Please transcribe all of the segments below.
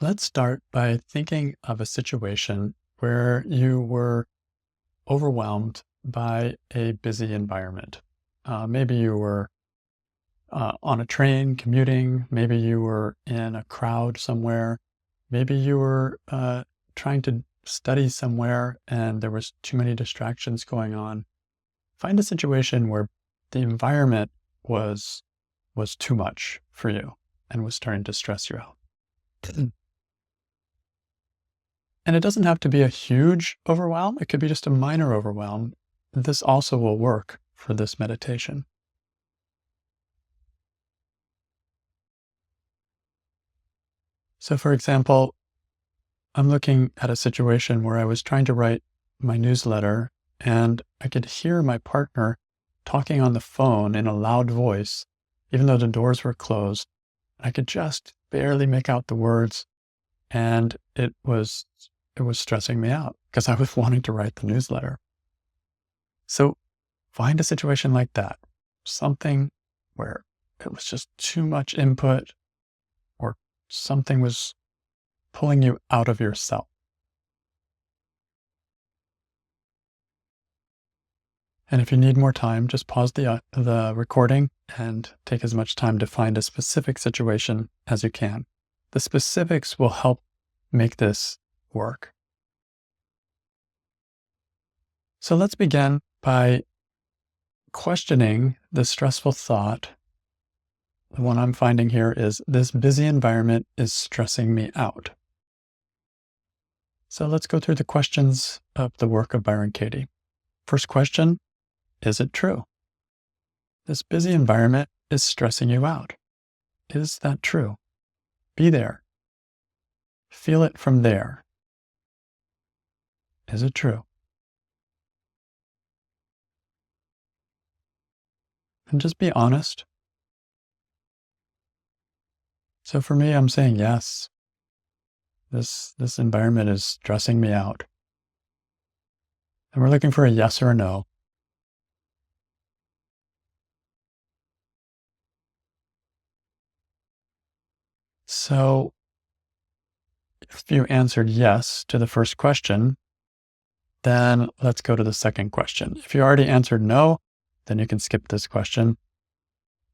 Let's start by thinking of a situation where you were overwhelmed by a busy environment. Maybe you were on a train commuting, maybe you were in a crowd somewhere, maybe you were trying to study somewhere and there was too many distractions going on. Find a situation where the environment was too much for you and was starting to stress you out. And it doesn't have to be a huge overwhelm. It could be just a minor overwhelm. This also will work for this meditation. So for example, I'm looking at a situation where I was trying to write my newsletter and I could hear my partner talking on the phone in a loud voice, even though the doors were closed. I could just barely make out the words, and it was stressing me out because I was wanting to write the newsletter. So find a situation like that, something where it was just too much input or something was pulling you out of yourself. And if you need more time, just pause the recording and take as much time to find a specific situation as you can. The specifics will help make this work. So let's begin by questioning the stressful thought. The one I'm finding here is, this busy environment is stressing me out. So let's go through the questions of the work of Byron Katie. First question, is it true? This busy environment is stressing you out. Is that true? Be there. Feel it from there. Is it true? And just be honest. So for me, I'm saying yes. This environment is stressing me out. And we're looking for a yes or a no. So if you answered yes to the first question, then let's go to the second question. If you already answered no, then you can skip this question.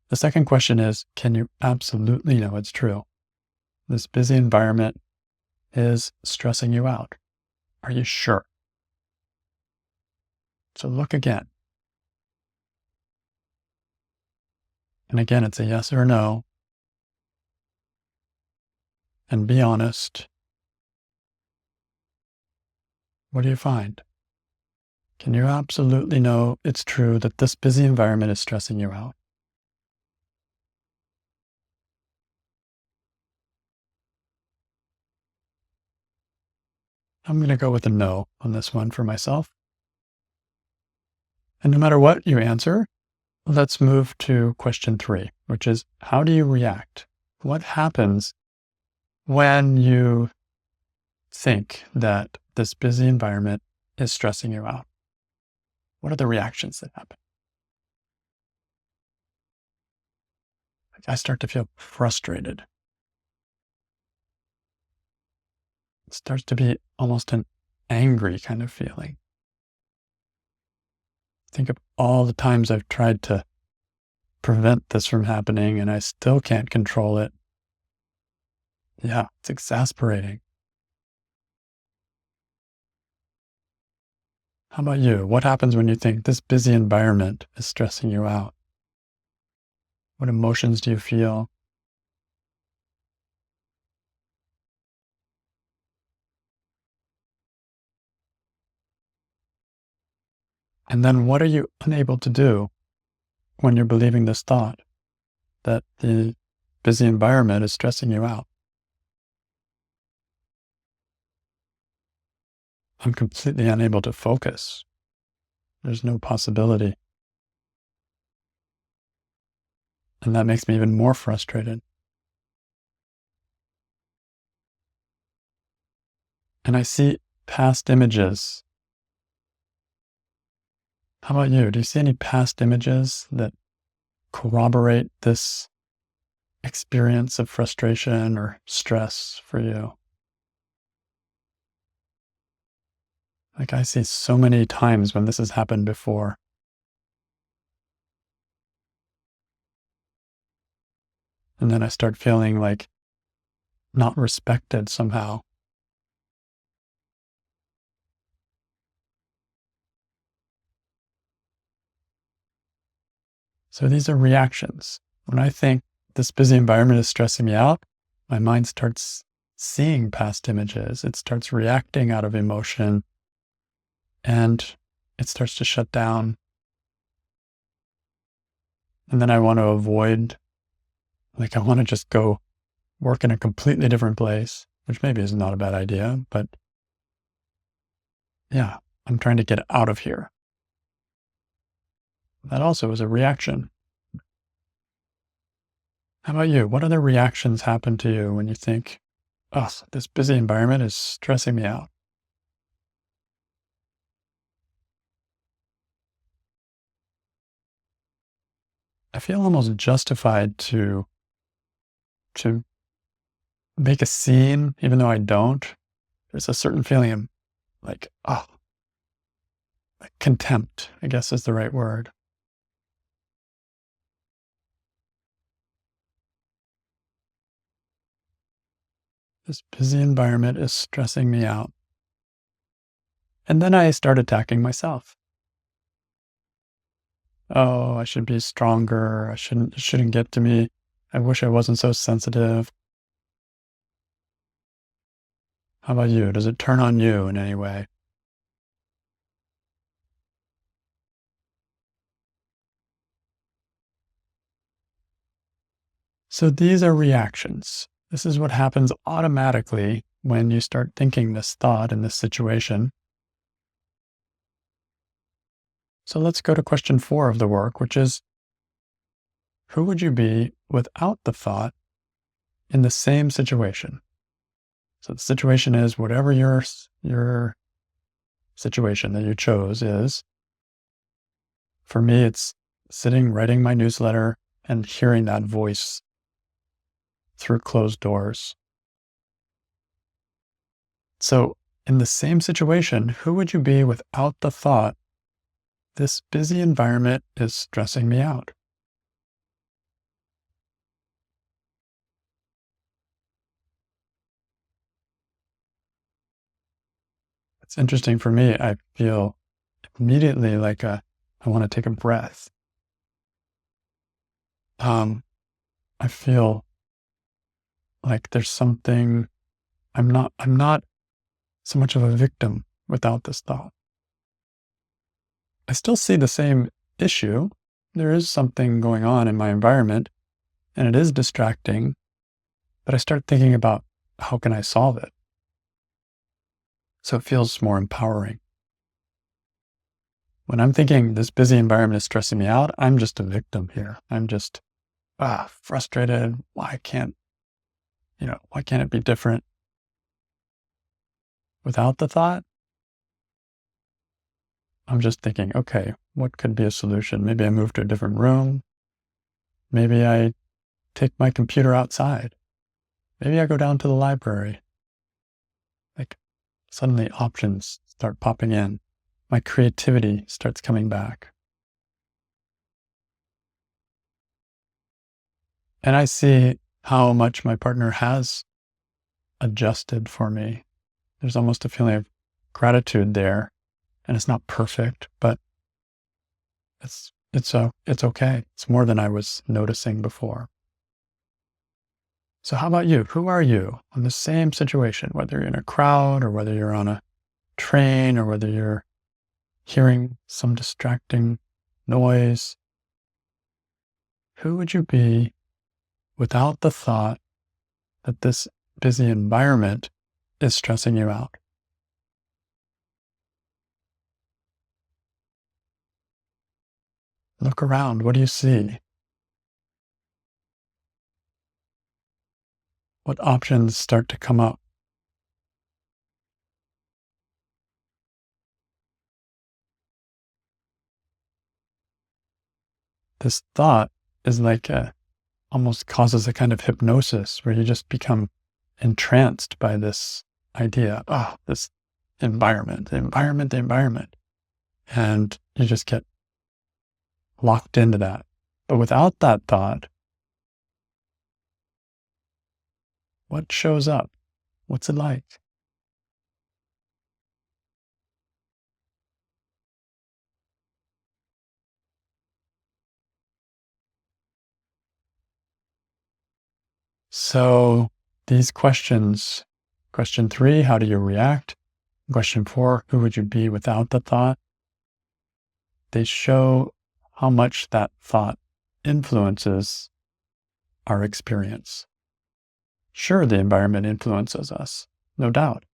The second question is, can you absolutely know it's true? This busy environment is stressing you out. Are you sure? So look again. And again, it's a yes or a no. And be honest. What do you find? Can you absolutely know it's true that this busy environment is stressing you out? I'm going to go with a no on this one for myself. And no matter what you answer, let's move to question 3, which is, how do you react? What happens when you think that this busy environment is stressing you out? What are the reactions that happen? I start to feel frustrated. It starts to be almost an angry kind of feeling. Think of all the times I've tried to prevent this from happening and I still can't control it. Yeah, it's exasperating. How about you? What happens when you think this busy environment is stressing you out? What emotions do you feel? And then what are you unable to do when you're believing this thought that the busy environment is stressing you out? I'm completely unable to focus. There's no possibility. And that makes me even more frustrated. And I see past images. How about you? Do you see any past images that corroborate this experience of frustration or stress for you? Like, I see so many times when this has happened before. And then I start feeling like not respected somehow. So these are reactions. When I think this busy environment is stressing me out, my mind starts seeing past images. It starts reacting out of emotion and it starts to shut down. And then I want to avoid, like, I want to just go work in a completely different place, which maybe is not a bad idea, but yeah, I'm trying to get out of here. That also is a reaction. How about you? What other reactions happen to you when you think, oh, this busy environment is stressing me out? I feel almost justified to make a scene, even though I don't. There's a certain feeling of like, oh, like contempt, I guess is the right word. This busy environment is stressing me out. And then I start attacking myself. Oh, I should be stronger. It shouldn't get to me. I wish I wasn't so sensitive. How about you? Does it turn on you in any way? So these are reactions. This is what happens automatically when you start thinking this thought in this situation. So let's go to question 4 of the work, which is, who would you be without the thought in the same situation? So the situation is whatever your situation that you chose is. For me, it's sitting, writing my newsletter, and hearing that voice through closed doors. So, in the same situation, who would you be without the thought, this busy environment is stressing me out? It's interesting for me. I feel immediately like I want to take a breath. Um, I feel like there's something, I'm not so much of a victim without this thought. I still see the same issue. There is something going on in my environment and it is distracting, but I start thinking about how can I solve it? So it feels more empowering. When I'm thinking this busy environment is stressing me out, I'm just a victim here. I'm just frustrated. Why can't it be different? Without the thought, I'm just thinking, okay, what could be a solution? Maybe I move to a different room. Maybe I take my computer outside. Maybe I go down to the library. Like suddenly options start popping in. My creativity starts coming back. And I see how much my partner has adjusted for me. There's almost a feeling of gratitude there. And it's not perfect, but it's okay. It's more than I was noticing before. So how about you? Who are you on the same situation, whether you're in a crowd or whether you're on a train or whether you're hearing some distracting noise? Who would you be without the thought that this busy environment is stressing you out? Look around. What do you see? What options start to come up? This thought is like almost causes a kind of hypnosis where you just become entranced by this idea, this environment, the environment, the environment. And you just get locked into that. But without that thought, what shows up? What's it like? So these questions, question 3, how do you react? Question 4, who would you be without the thought? They show how much that thought influences our experience. Sure, the environment influences us, no doubt.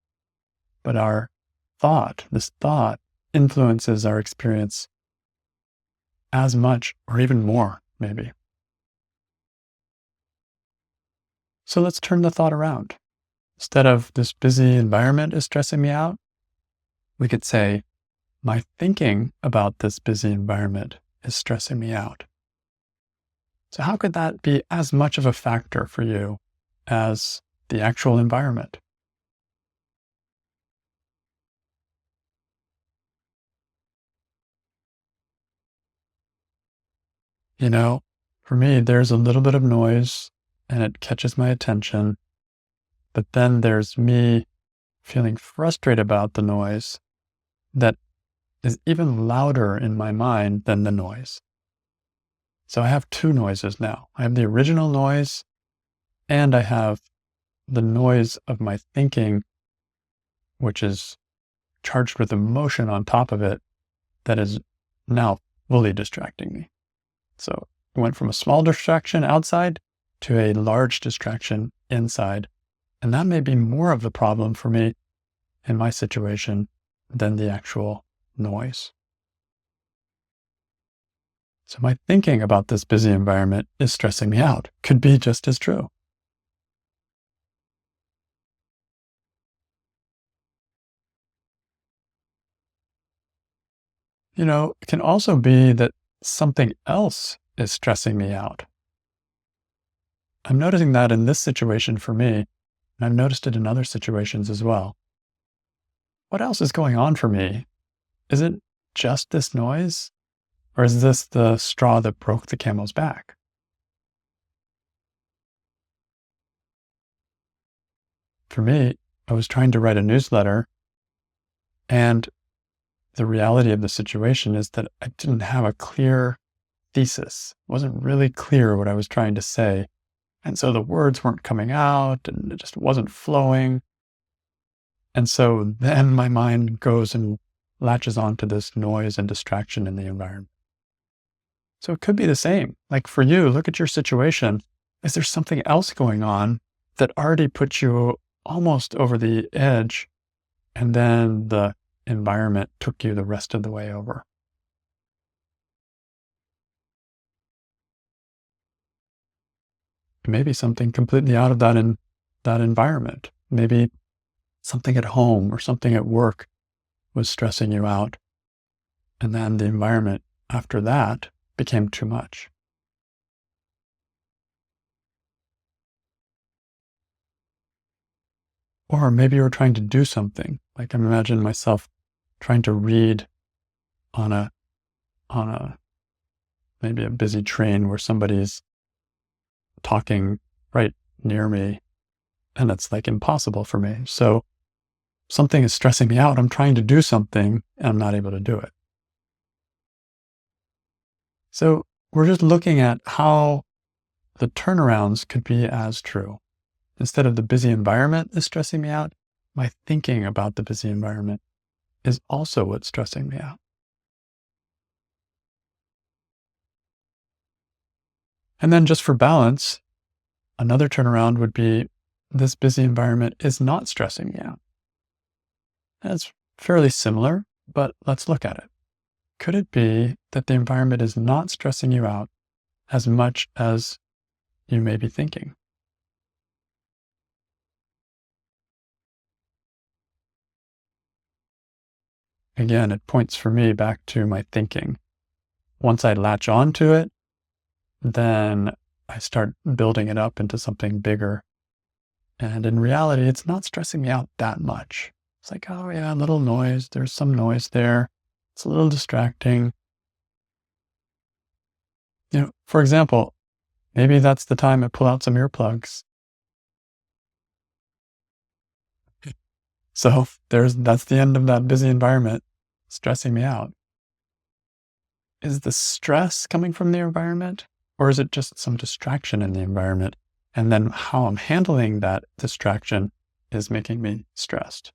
But our thought, this thought, influences our experience as much or even more, maybe. So let's turn the thought around. Instead of this busy environment is stressing me out, we could say, my thinking about this busy environment is stressing me out. So how could that be as much of a factor for you as the actual environment? You know, for me, there's a little bit of noise and it catches my attention, but then there's me feeling frustrated about the noise that is even louder in my mind than the noise. So I have two noises now. I have the original noise and I have the noise of my thinking, which is charged with emotion on top of it, that is now fully distracting me. So it went from a small distraction outside to a large distraction inside. And that may be more of the problem for me in my situation than the actual noise. So my thinking about this busy environment is stressing me out. Could be just as true. It can also be that something else is stressing me out. I'm noticing that in this situation for me, and I've noticed it in other situations as well. What else is going on for me? Is it just this noise? Or is this the straw that broke the camel's back? For me, I was trying to write a newsletter, and the reality of the situation is that I didn't have a clear thesis. It wasn't really clear what I was trying to say. And so the words weren't coming out and it just wasn't flowing. And so then my mind goes and latches onto this noise and distraction in the environment. So it could be the same. Like for you, look at your situation. Is there something else going on that already put you almost over the edge, and then the environment took you the rest of the way over? Maybe something completely out of that environment. Maybe something at home or something at work was stressing you out. And then the environment after that became too much. Or maybe you were trying to do something. Like I imagine myself trying to read on a maybe a busy train where somebody's talking right near me, and it's like impossible for me. So something is stressing me out. I'm trying to do something and I'm not able to do it. So we're just looking at how the turnarounds could be as true. Instead of the busy environment is stressing me out, my thinking about the busy environment is also what's stressing me out. And then just for balance, another turnaround would be this busy environment is not stressing me out. That's fairly similar, but let's look at it. Could it be that the environment is not stressing you out as much as you may be thinking? Again, it points for me back to my thinking. Once I latch onto it, then I start building it up into something bigger. And in reality, it's not stressing me out that much. It's like, oh yeah, a little noise. There's some noise there. It's a little distracting. For example, maybe that's the time I pull out some earplugs. So that's the end of that busy environment stressing me out. Is the stress coming from the environment, or is it just some distraction in the environment? And then how I'm handling that distraction is making me stressed.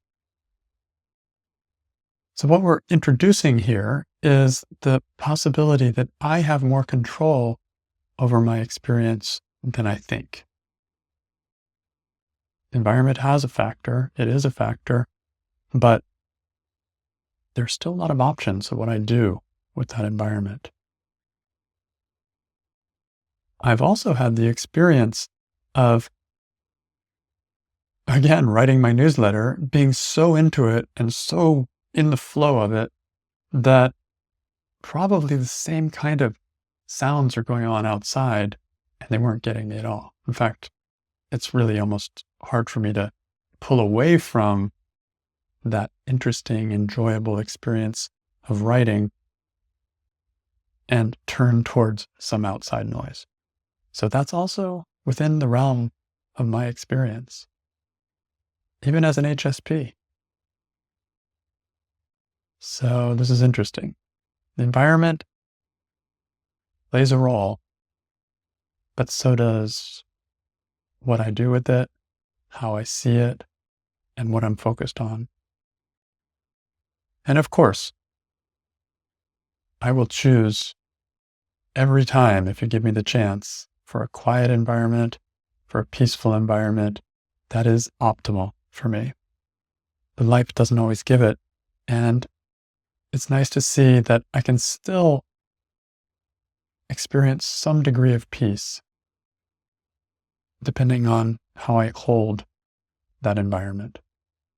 So what we're introducing here is the possibility that I have more control over my experience than I think. Environment has a factor. It is a factor, but there's still a lot of options of what I do with that environment. I've also had the experience of, again, writing my newsletter, being so into it and so in the flow of it that probably the same kind of sounds are going on outside and they weren't getting me at all. In fact, it's really almost hard for me to pull away from that interesting, enjoyable experience of writing and turn towards some outside noise. So that's also within the realm of my experience, even as an HSP. So this is interesting. The environment plays a role, but so does what I do with it, how I see it, and what I'm focused on. And of course, I will choose every time, if you give me the chance, for a quiet environment, for a peaceful environment. That is optimal for me. But life doesn't always give it. And it's nice to see that I can still experience some degree of peace, depending on how I hold that environment.